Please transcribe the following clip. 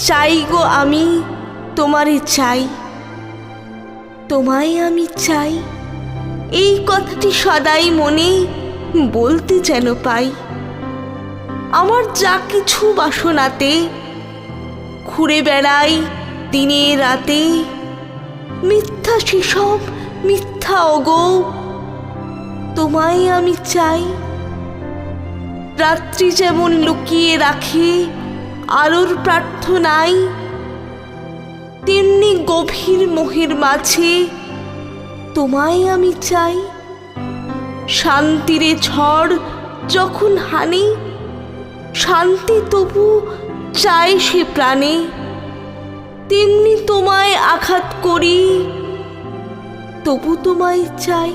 চাই গো আমি তোমারে চাই, তোমায় আমি চাই, এই কথাটি সদাই মনে বলতে যেন পাই। আমার যা কিছু বাসনাতে ঘুরে বেড়াই দিনে রাতে, মিথ্যা সেসব মিথ্যা ওগো, তোমায় আমি চাই। রাত্রি যেমন লুকিয়ে রাখে আলোর প্রার্থনায়, তেমনি গভীর মোহের মাঝে তোমায় আমি চাই। শান্তিরে ঝড় যখন হানে, শান্তি তবু চায় সে প্রাণে, তেমনি তোমায় আঘাত করি তবু তোমায় চাই।